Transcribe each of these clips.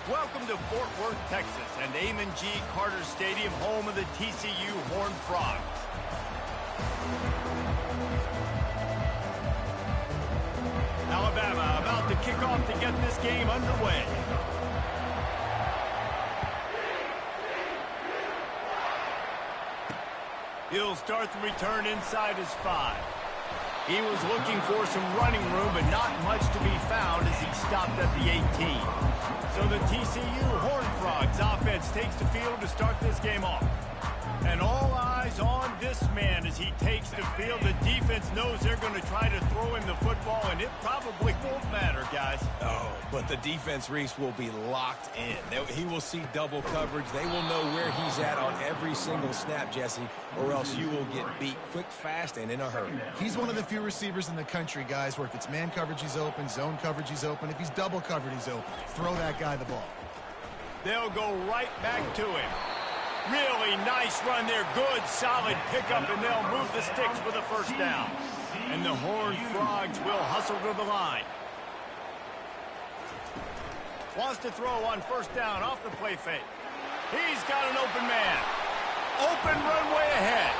Welcome to Fort Worth, Texas, and Amon G. Carter Stadium, home of the TCU Horned Frogs. Alabama about to kick off to get this game underway. He'll start the return inside his 5. He was looking for some running room, but not much to be found as he stopped at the 18. So the TCU Horned Frogs offense takes the field to start this game off. And all eyes on this man as he takes the field. The defense knows they're going to try to throw him the football, and it probably won't matter, guys. Oh, but the defense, Reese, will be locked in. He will see double coverage. They will know where he's at on every single snap, Jesse, or else you will get beat quick, fast, and in a hurry. He's one of the few receivers in the country, guys, where if it's man coverage, he's open, zone coverage, he's open. If he's double covered, he's open. Throw that guy the ball. They'll go right back to him. Really nice run there. Good, solid pickup, and they'll move the sticks for the first down. And the Horned Frogs will hustle to the line. Wants to throw on first down off the play fake. He's got an open man. Open runway ahead.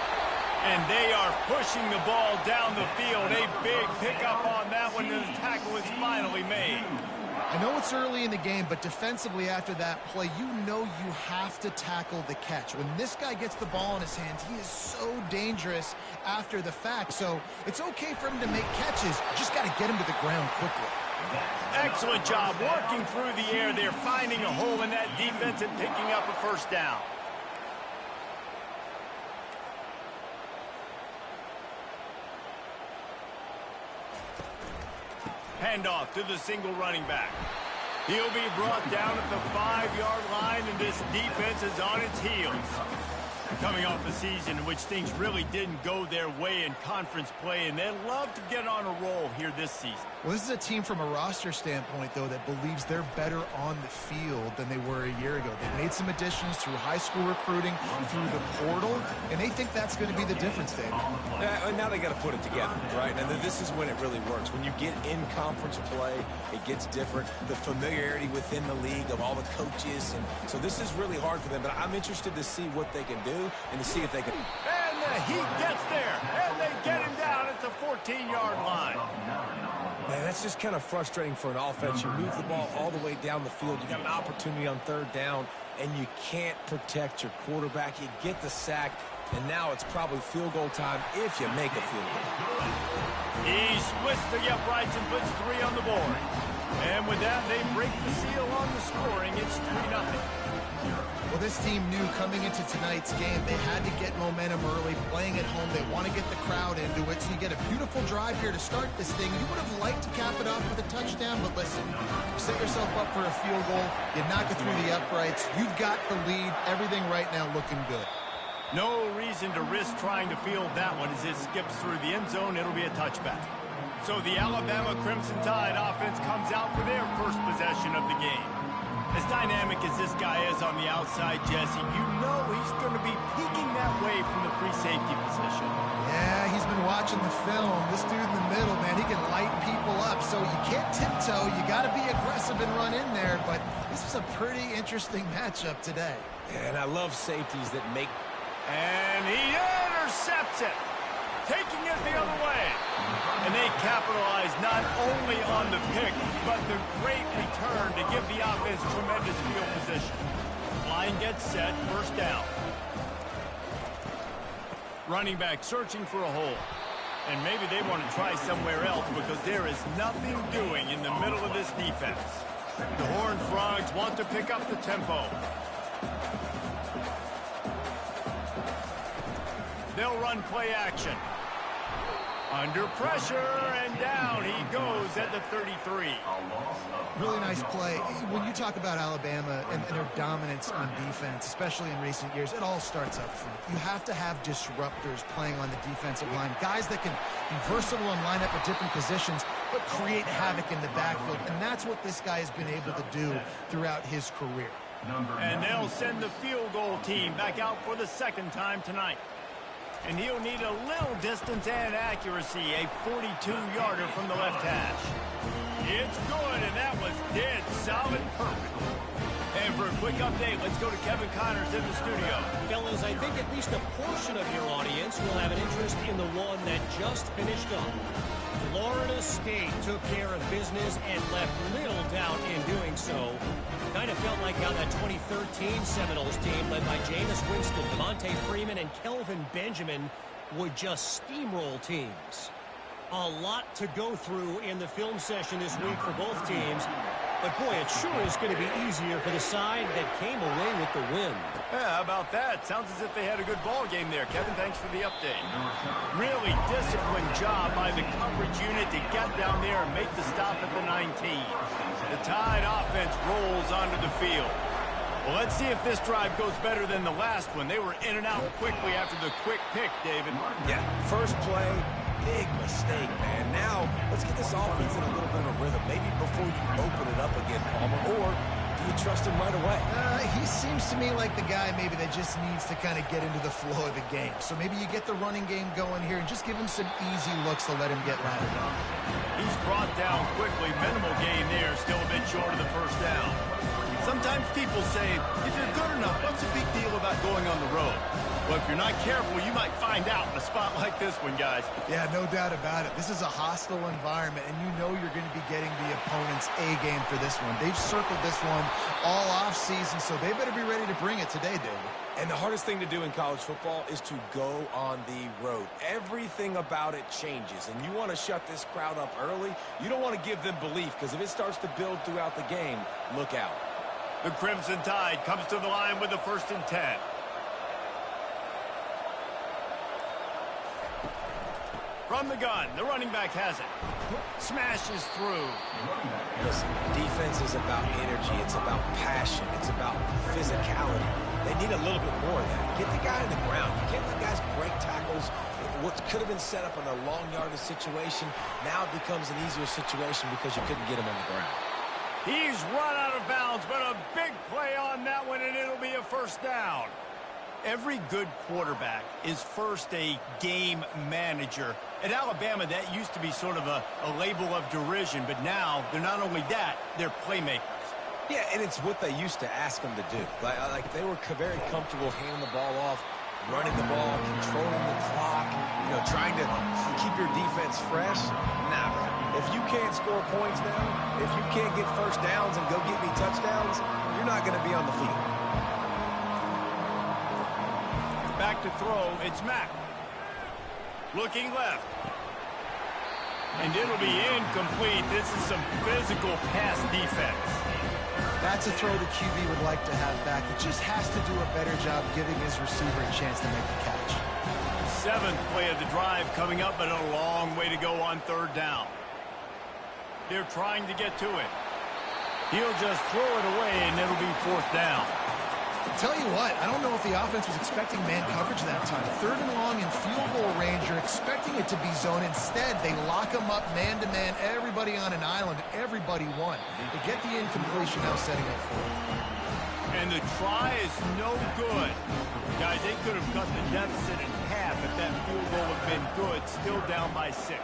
And they are pushing the ball down the field. A big pickup on that one, and the tackle is finally made. I know it's early in the game, but defensively after that play, you know you have to tackle the catch. When this guy gets the ball in his hands, he is so dangerous after the fact. So it's okay for him to make catches. You just got to get him to the ground quickly. Excellent job working through the air there, finding a hole in that defense and picking up a first down. Handoff to the single running back. He'll be brought down at the 5-yard line, and this defense is on its heels. Coming off a season in which things really didn't go their way in conference play, and they'd love to get on a roll here this season. Well, this is a team from a roster standpoint, though, that believes they're better on the field than they were a year ago. They've made some additions through high school recruiting, through the portal, and they think that's going to be the difference, David. Now they got to put it together, right? And this is when it really works. When you get in conference play, it gets different. The familiarity within the league of all the coaches, and so this is really hard for them. But I'm interested to see what they can do and to see if they can. And the heat gets there, and they get him down at the 14-yard line. Man, that's just kind of frustrating for an offense. You move the ball all the way down the field. You got an opportunity on third down, and you can't protect your quarterback. You get the sack, and now it's probably field goal time if you make a field goal. He splits the uprights and puts 3 on the board. And with that, they break the seal on the scoring. It's 3-0. Well, this team knew coming into tonight's game they had to get momentum early, playing at home. They want to get the crowd into it, so you get a beautiful drive here to start this thing. You would have liked to cap it off with a touchdown, but listen, you set yourself up for a field goal, you knock it through the uprights, you've got the lead, everything right now looking good. No reason to risk trying to field that one as it skips through the end zone. It'll be a touchback. So the Alabama Crimson Tide offense comes out for their first possession of the game. As dynamic as this guy is on the outside, Jesse, you know he's going to be peeking that way from the free safety position. Yeah, he's been watching the film. This dude in the middle, man, he can light people up. So you can't tiptoe. You got to be aggressive and run in there. But this is a pretty interesting matchup today. And I love safeties that make. And he intercepts it, taking it the other way. And they capitalize not only on the pick, but the great return to give the offense tremendous field position. Line gets set, first down. Running back searching for a hole. And maybe they want to try somewhere else because there is nothing doing in the middle of this defense. The Horned Frogs want to pick up the tempo. They'll run play action. Under pressure, and down he goes at the 33. Really nice play. When you talk about Alabama and their dominance on defense, especially in recent years, it all starts up front. You have to have disruptors playing on the defensive line, guys that can be versatile and line up at different positions, but create havoc in the backfield, and that's what this guy has been able to do throughout his career. And they'll send the field goal team back out for the second time tonight. And he'll need a little distance and accuracy, a 42-yarder from the left hash. It's good, and that was dead solid perfect. for a quick update. Let's go to Kevin Connors in the studio. Fellas, I think at least a portion of your audience will have an interest in the one that just finished up. Florida State took care of business and left little doubt in doing so. Kind of felt like how that 2013 Seminoles team led by Jameis Winston, Devontae Freeman, and Kelvin Benjamin would just steamroll teams. A lot to go through in the film session this week for both teams. But, boy, it sure is going to be easier for the side that came away with the win. Yeah, how about that? Sounds as if they had a good ball game there. Kevin, thanks for the update. Really disciplined job by the coverage unit to get down there and make the stop at the 19. The Tide offense rolls onto the field. Well, let's see if this drive goes better than the last one. They were in and out quickly after the quick pick, David. Yeah, first play. Big mistake, man. Now, let's get this offense in a little bit of rhythm. Maybe before you open it up again, Palmer, or do you trust him right away? He seems to me like the guy maybe that just needs to kind of get into the flow of the game. So maybe you get the running game going here and just give him some easy looks to let him get lathered up. He's brought down quickly. Minimal gain there. Still a bit short of the first down. Sometimes people say, if you're good enough, what's the big deal about going on the road? Well, if you're not careful, you might find out in a spot like this one, guys. Yeah, no doubt about it. This is a hostile environment, and you know you're going to be getting the opponent's A-game for this one. They've circled this one all offseason, so they better be ready to bring it today, David. And the hardest thing to do in college football is to go on the road. Everything about it changes, and you want to shut this crowd up early. You don't want to give them belief, because if it starts to build throughout the game, look out. The Crimson Tide comes to the line with the 1st and 10. From the gun, the running back has it. Smashes through. Listen, defense is about energy. It's about passion. It's about physicality. They need a little bit more of that. Get the guy on the ground. You can't let guys break tackles. What could have been set up in a long yardage situation now it becomes an easier situation because you couldn't get him on the ground. He's run out of bounds, but a big play on that one, and it'll be a first down. Every good quarterback is first a game manager. At Alabama, that used to be sort of a label of derision, but now they're not only that, they're playmakers. Yeah, and it's what they used to ask them to do. Like they were very comfortable handing the ball off, running the ball, controlling the clock, trying to keep your defense fresh. Nah, bro. If you can't score points now, if you can't get first downs and go get me touchdowns, you're not going to be on the field. Back to throw, it's Mack. Looking left. And it'll be incomplete. This is some physical pass defense. That's a throw the QB would like to have back. He just has to do a better job giving his receiver a chance to make the catch. 7th play of the drive coming up, but a long way to go on 3rd down. They're trying to get to it. He'll just throw it away, and it'll be 4th down. Tell you what, I don't know if the offense was expecting man coverage that time. 3rd and long in field goal range, you're expecting it to be zone. Instead, they lock them up man-to-man, everybody on an island, everybody won. They get the incompletion now setting up for it. And the try is no good. Guys, they could have cut the deficit in half if that field goal had been good, still down by 6.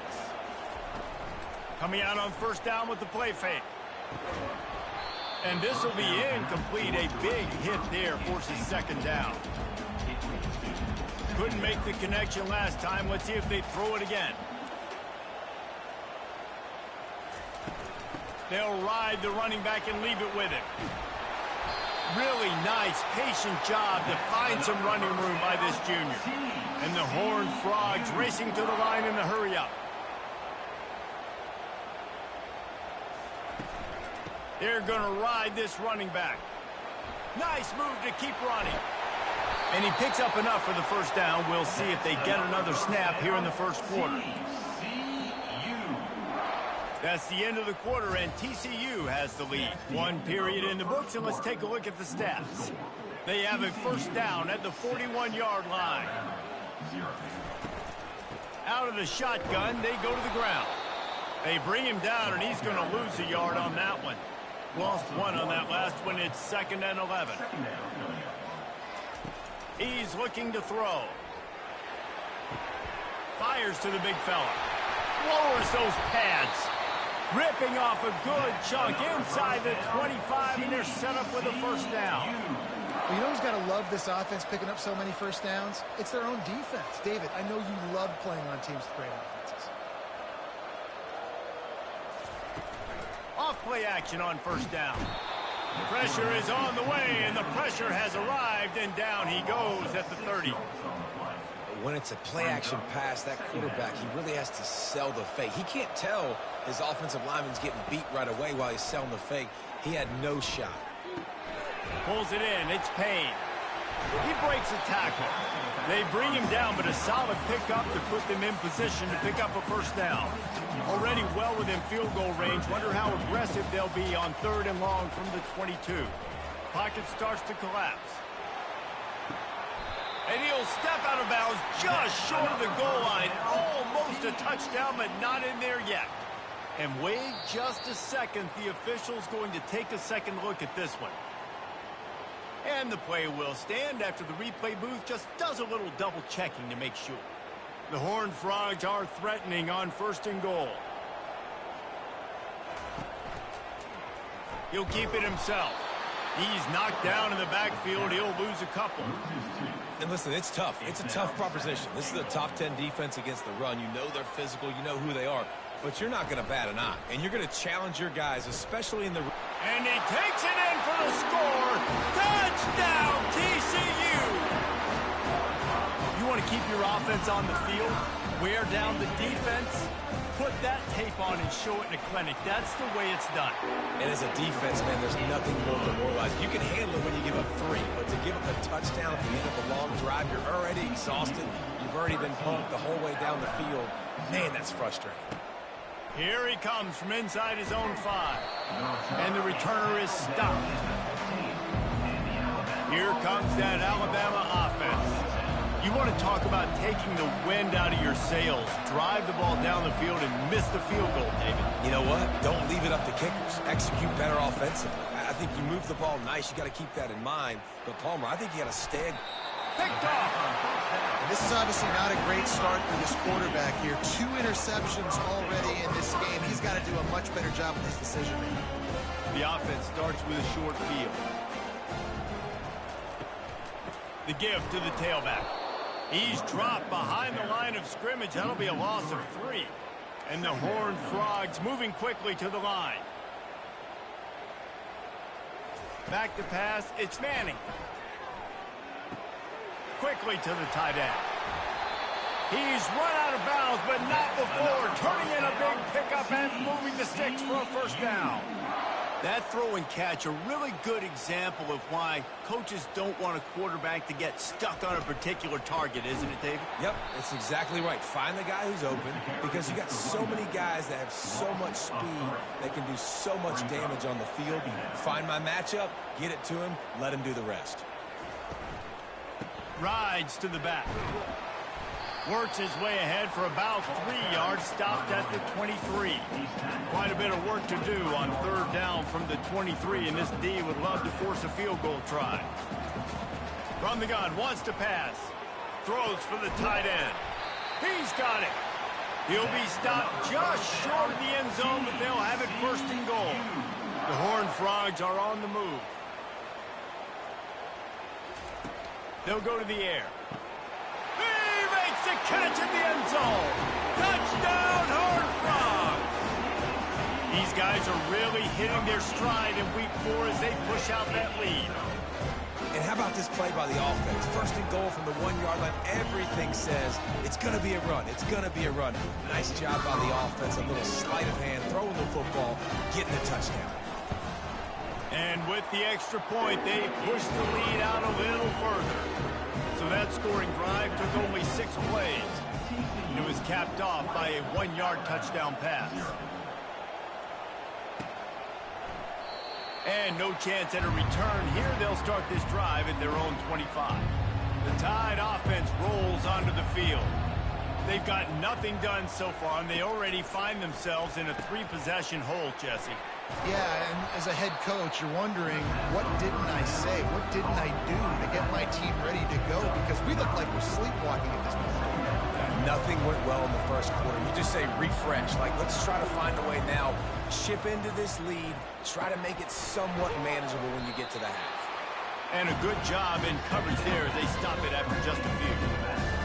Coming out on 1st down with the play fake. And this will be incomplete. A big hit there forces 2nd down. Couldn't make the connection last time. Let's see if they throw it again. They'll ride the running back and leave it with him. Really nice, patient job to find some running room by this junior. And the Horned Frogs racing to the line in the hurry-up. They're going to ride this running back. Nice move to keep running. And he picks up enough for the 1st down. We'll see if they get another snap here in the 1st quarter. That's the end of the quarter, and TCU has the lead. 1 period in the books, and let's take a look at the stats. They have a 1st down at the 41-yard line. Out of the shotgun, they go to the ground. They bring him down, and he's going to lose a yard on that one. Lost 1 on that last one. It's 2nd and 11. He's looking to throw. Fires to the big fella. Lowers those pads. Ripping off a good chunk inside the 25, and they're set up with a first down. Well, you know who's got to love this offense picking up so many first downs? It's their own defense. David, I know you love playing on teams with great offenses. Off play action on first down. Pressure is on the way, and the pressure has arrived, and down he goes at the 30. When it's a play-action pass, that quarterback, he really has to sell the fake. He can't tell his offensive lineman's getting beat right away while he's selling the fake. He had no shot. Pulls it in. It's Payne. He breaks a tackle. They bring him down, but a solid pickup to put them in position to pick up a first down. Already well within field goal range. Wonder how aggressive they'll be on 3rd and long from the 22. Pocket starts to collapse. And he'll step out of bounds just short of the goal line. Almost a touchdown, but not in there yet. And wait just a second. The official's going to take a second look at this one. And the play will stand after the replay booth just does a little double checking to make sure. The Horned Frogs are threatening on 1st and goal. He'll keep it himself. He's knocked down in the backfield. He'll lose a couple. And listen, it's tough. It's a tough proposition. This is a top 10 defense against the run. You know they're physical. You know who they are. But you're not going to bat an eye. And you're going to challenge your guys, especially in the... And he takes it in for the score. Touchdown, TCU! You want to keep your offense on the field? Wear down the defense? Put that tape on and show it in a clinic. That's the way it's done. And as a defense, man, there's nothing more demoralizing. You can handle it when you give up 3, but to give up a touchdown at the end of a long drive, you're already exhausted. You've already been pumped the whole way down the field. Man, that's frustrating. Here he comes from inside his own 5. And the returner is stopped. Here comes that Alabama offense. You want to talk about taking the wind out of your sails. Drive the ball down the field and miss the field goal, David. You know what? Don't leave it up to kickers. Execute better offensively. I think you move the ball nice. You got to keep that in mind. But, Palmer, I think you got to stay. Picked off. And this is obviously not a great start for this quarterback here. 2 interceptions already in this game. He's got to do a much better job with his decision making. The offense starts with a short field. The give to the tailback. He's dropped behind the line of scrimmage. That'll be a loss of 3. And the Horned Frogs moving quickly to the line. Back to pass. It's Manning. Quickly to the tight end. He's run out of bounds, but not before. Turning in a big pickup and moving the sticks for a first down. That throw and catch, a really good example of why coaches don't want a quarterback to get stuck on a particular target, isn't it, David? Yep, that's exactly right. Find the guy who's open, because you got so many guys that have so much speed that can do so much damage on the field. Find my matchup, get it to him, let him do the rest. Rides to the back. Works his way ahead for about 3 yards, stopped at the 23. Quite a bit of work to do on 3rd down from the 23, and this D would love to force a field goal try. From the gun, wants to pass. Throws for the tight end. He's got it. He'll be stopped just short of the end zone, but they'll have it 1st and goal. The Horned Frogs are on the move. They'll go to the air. The catch in the end zone. Touchdown, Horned Frogs. These guys are really hitting their stride in week 4 as they push out that lead. And how about this play by the offense? 1st and goal from the 1-yard line. Everything says it's going to be a run. It's going to be a run. Nice job by the offense. A little sleight of hand, throwing the football, getting the touchdown. And with the extra point, they push the lead out a little further. So that scoring drive took only 6 plays. It was capped off by a 1-yard touchdown pass. And no chance at a return. Here they'll start this drive at their own 25. The Tide offense rolls onto the field. They've got nothing done so far, and they already find themselves in a 3-possession hole, Jesse. Yeah, and as a head coach, you're wondering, what didn't I say? What didn't I do to get my team ready to go? Because we look like we're sleepwalking at this point. Nothing went well in the first quarter. You just say refresh. Like, let's try to find a way now, chip into this lead, try to make it somewhat manageable when you get to the half. And a good job in coverage there as they stop it after just a few.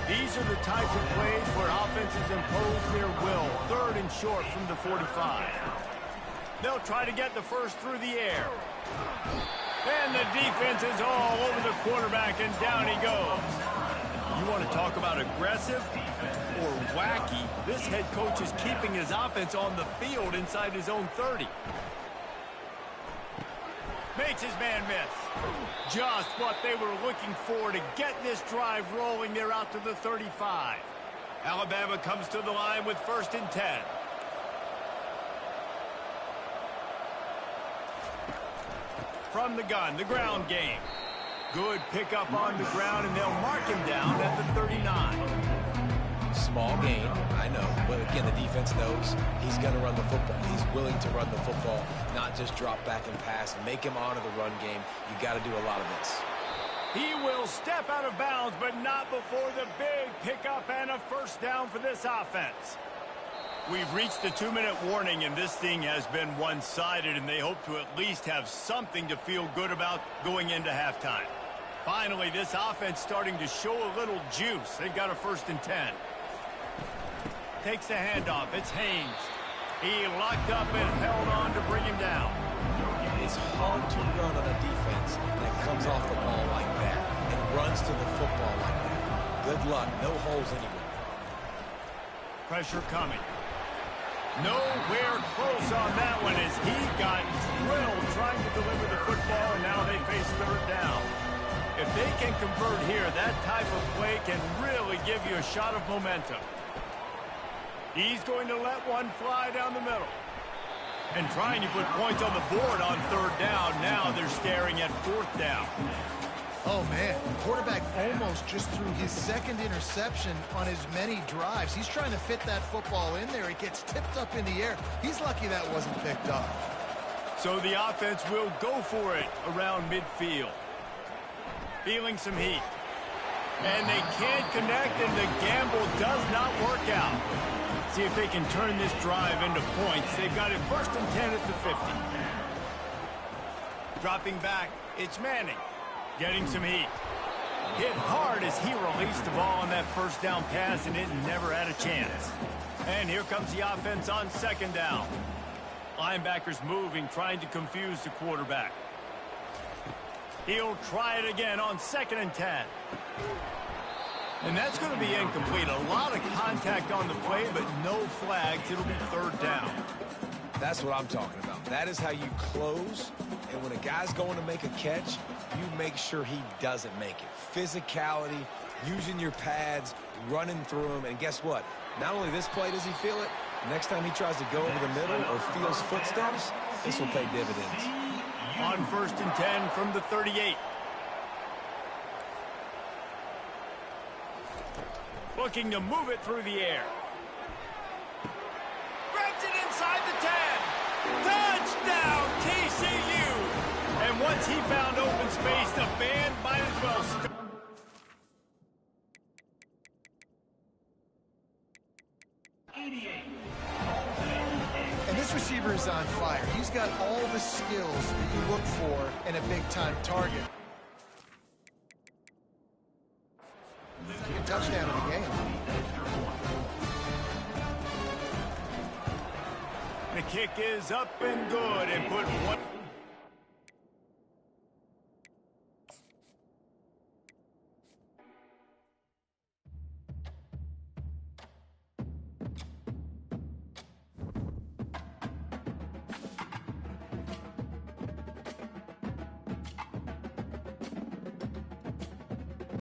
These are the types of plays where offenses impose their will. 3rd and short from the 45. They'll try to get the first through the air. And the defense is all over the quarterback, and down he goes. You want to talk about aggressive or wacky? This head coach is keeping his offense on the field inside his own 30. Makes his man miss. Just what they were looking for to get this drive rolling. They're out to the 35. Alabama comes to the line with 1st and 10. From the gun, the ground game. Good pickup on the ground, and they'll mark him down at the 39. Small gain, I know. But again, the defense knows he's going to run the football. He's willing to run the football, not just drop back and pass. Make him honor the run game. You got to do a lot of this. He will step out of bounds, but not before the big pickup and a 1st down for this offense. We've reached the 2-minute warning, and this thing has been one-sided, and they hope to at least have something to feel good about going into halftime. Finally, this offense starting to show a little juice. They've got a 1st and 10. Takes the handoff. It's Haynes. He locked up and held on to bring him down. It's hard to run on a defense that comes off the ball like that and runs to the football like that. Good luck. No holes anywhere. Pressure coming. Nowhere close on that one as he got drilled trying to deliver the football, and now they face 3rd down. If they can convert here, that type of play can really give you a shot of momentum. He's going to let one fly down the middle. And trying to put points on the board on 3rd down. Now they're staring at 4th down. Oh, man. The quarterback almost just threw his 2nd interception on as many drives. He's trying to fit that football in there. It gets tipped up in the air. He's lucky that wasn't picked up. So the offense will go for it around midfield. Feeling some heat. And they can't connect, and the gamble does not work out. See if they can turn this drive into points. They've got it 1st and 10 at the 50. Dropping back, it's Manning. Getting some heat. Hit hard as he released the ball on that 1st down pass, and it never had a chance. And here comes the offense on 2nd down. Linebackers moving, trying to confuse the quarterback. He'll try it again on 2nd and 10. And that's going to be incomplete. A lot of contact on the play, but no flags. It'll be 3rd down. That's what I'm talking about. That is how you close. And when a guy's going to make a catch, you make sure he doesn't make it. Physicality, using your pads, running through them. And guess what? Not only this play does he feel it, next time he tries to go over the middle or feels footsteps, this will pay dividends. On 1st and 10 from the 38. Looking to move it through the air. Grabs it inside the 10. Touchdown, TCU! And once he found open space, the band might as well stop. And this receiver is on fire. He's got all the skills that you look for in a big-time target. Second touchdown of the game. The kick is up and good and put one.